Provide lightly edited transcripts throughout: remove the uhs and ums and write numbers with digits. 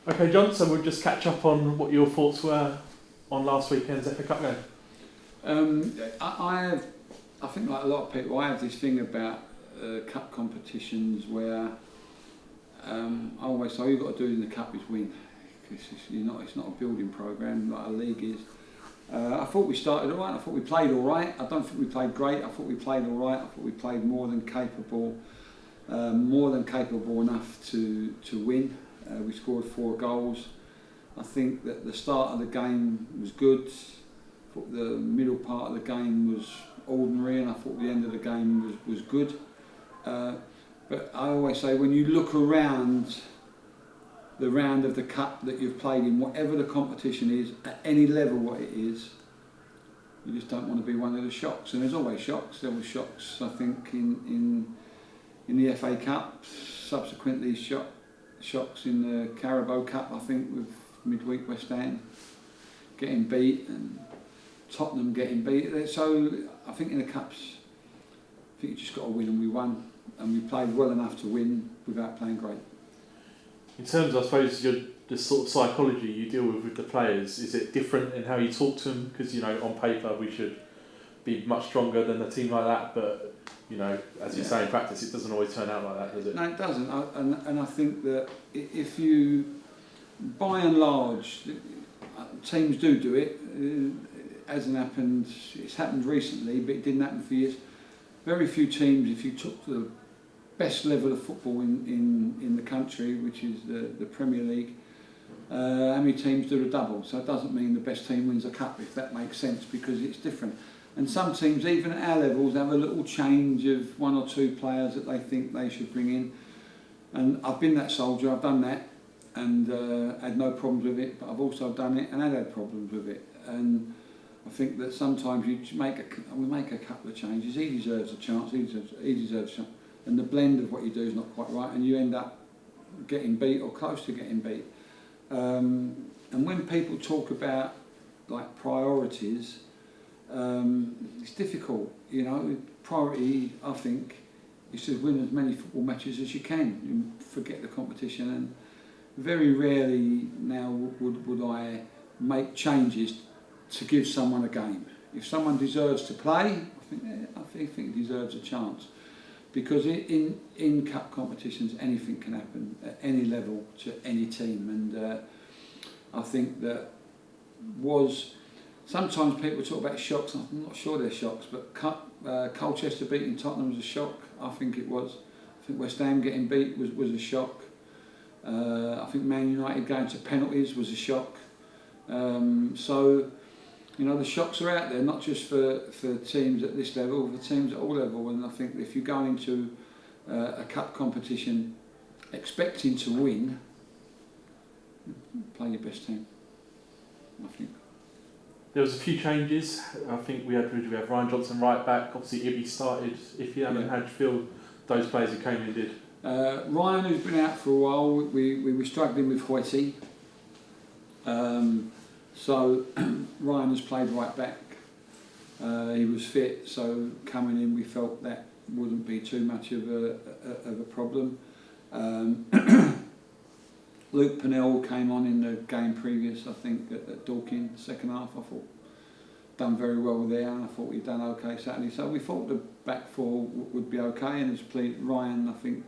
Okay, John, so we'll just catch up on what your thoughts were on last weekend's FA Cup game. I think, like a lot of people, I have this thing about cup competitions where I always say all you've got to do in the cup is win. Because it's not a building programme like a league is. I thought we started all right. I thought we played all right. I don't think we played great. I thought we played all right. I thought we played more than capable enough to win. We scored 4 goals. I think that the start of the game was good. I thought the middle part of the game was ordinary, and I thought the end of the game was good. But I always say, when you look around the round of the cup that you've played in, whatever the competition is, at any level what it is, you just don't want to be one of the shocks. And there's always shocks. There were shocks, I think, in the FA Cup, subsequently shocks in the Carabao Cup, I think, with midweek West Ham getting beat and Tottenham getting beat. So I think in the Cups, I think you just got to win, and we won. And we played well enough to win without playing great. In terms, I suppose, the sort of psychology you deal with the players, is it different in how you talk to them? Because, on paper we should be much stronger than a team like that, but, as you say, in practice it doesn't always turn out like that, does it? No, it doesn't. And I think that if you, by and large, teams do it. It hasn't happened, it's happened recently, but it didn't happen for years. Very few teams, if you took the best level of football in the country, which is the Premier League, how many teams do the double? So it doesn't mean the best team wins a cup, if that makes sense, because it's different. And some teams, even at our levels, have a little change of 1 or 2 players that they think they should bring in. And I've been that soldier, I've done that, and had no problems with it, but I've also done it and had problems with it. And I think that sometimes we make a couple of changes. He deserves a chance, he deserves a chance. And the blend of what you do is not quite right, and you end up getting beat or close to getting beat. And when people talk about like priorities, it's difficult. Priority, I think, is to win as many football matches as you can. You forget the competition, and very rarely now would I make changes to give someone a game. If someone deserves to play, I think he deserves a chance. Because in cup competitions, anything can happen at any level to any team, and I think that sometimes people talk about shocks. I'm not sure they're shocks, but Colchester beating Tottenham was a shock. I think it was. I think West Ham getting beat was a shock. I think Man United going to penalties was a shock. So, the shocks are out there, not just for teams at this level, for teams at all levels. And I think if you go into a cup competition expecting to win, play your best team, I think. There was a few changes. I think we had Ryan Johnson right back. Obviously, Ibby started. If you haven't had feel those players who came in did. Ryan, who's been out for a while, we were struggling with Hoyte. So Ryan has played right back. He was fit, so coming in we felt that wouldn't be too much of a problem. Luke Pennell came on in the game previous, I think, at Dorking, second half. I thought done very well there, and I thought he'd done okay Saturday. So we thought the back 4 would be okay, and as played Ryan, I think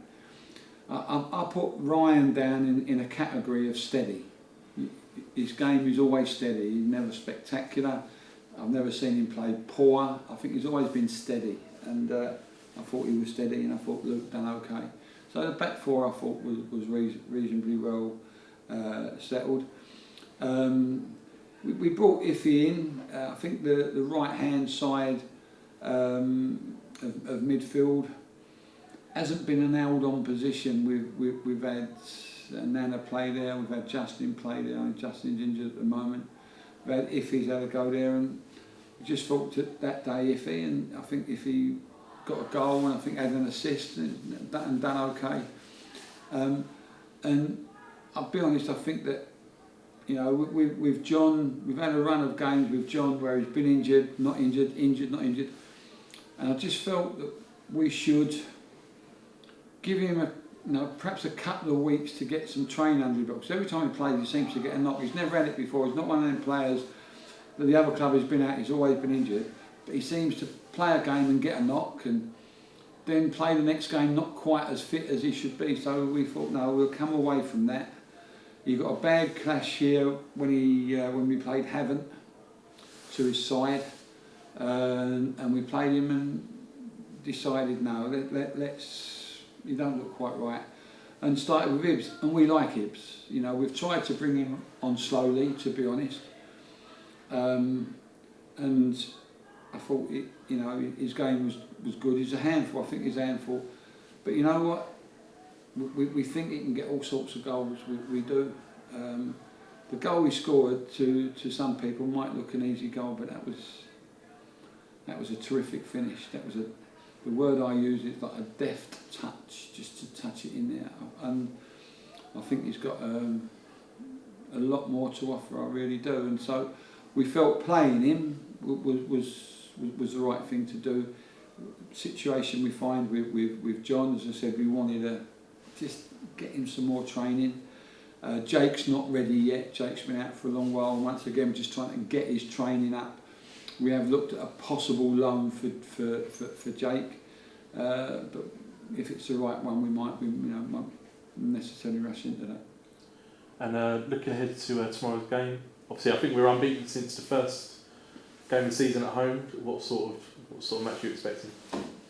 I put Ryan down in a category of steady. His game is always steady. He's never spectacular. I've never seen him play poor. I think he's always been steady, and I thought he was steady, and I thought Luke done okay. So the back 4 I thought was reasonably well settled. We brought Iffy in. I think the right hand side of midfield hasn't been a nailed on position. We've had Nana play there, we've had Justin play there, and Justin's injured at the moment. We've had Iffy's had a go there, and we just thought that day Iffy, and I think Iffy got a goal, and I think had an assist and done okay. And I'll be honest, I think that with John, we've had a run of games with John where he's been injured, not injured, and I just felt that we should give him perhaps a couple of weeks to get some training under his belt. Because every time he plays, he seems to get a knock. He's never had it before. He's not one of them players that the other club has been at. He's always been injured, but he seems to play a game and get a knock, and then play the next game not quite as fit as he should be. So we thought, no, we'll come away from that. He got a bad clash here when we played Havant to his side, and we played him and decided, no, let's. He don't look quite right, and started with Ibs, and we like Ibs. You know, we've tried to bring him on slowly, to be honest, and I thought his game was good. He's a handful. I think he's a handful, but you know what? We think he can get all sorts of goals. We do. The goal he scored to some people might look an easy goal, but that was a terrific finish. The word I use is like a deft touch, just to touch it in there. And I think he's got a lot more to offer. I really do. And so we felt playing him was the right thing to do. Situation we find with John, as I said, we wanted to just get him some more training. Jake's not ready yet. Jake's been out for a long while. Once again, we're just trying to get his training up. We have looked at a possible loan for Jake, but if it's the right one, we might necessarily rush into that. And looking ahead to tomorrow's game, obviously I think we're unbeaten since the first game of the season at home. What sort of match are you expecting?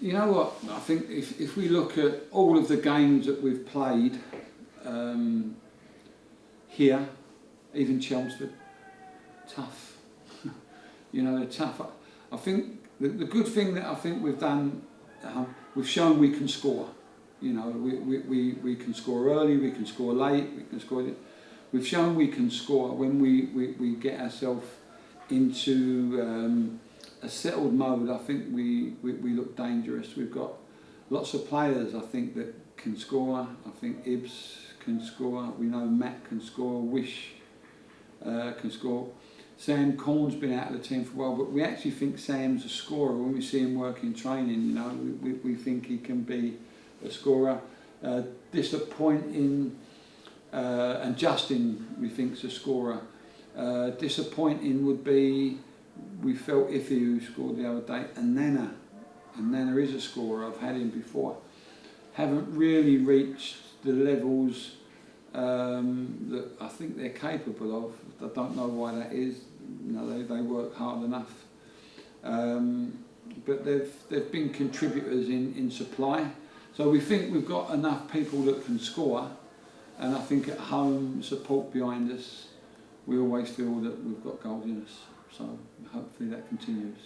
You know what? I think if we look at all of the games that we've played here, even Chelmsford, tough. They're tough. I think the good thing that I think we've done, we've shown we can score. We can score early, we can score late, we can score. We've shown we can score when we get ourselves into a settled mode. I think we look dangerous. We've got lots of players, I think, that can score. I think Ibs can score. We know Matt can score. Wish can score. Sam Corn's been out of the team for a while, but we actually think Sam's a scorer. When we see him work in training, we think he can be a scorer. Disappointing, and Justin we think's a scorer. Disappointing would be, we felt Iffy, who scored the other day, and Nana is a scorer. I've had him before. Haven't really reached the levels that I think they're capable of. I don't know why that is. They work hard enough, but they've been contributors in supply. So we think we've got enough people that can score, and I think at home, support behind us, we always feel that we've got goals in us. So hopefully that continues.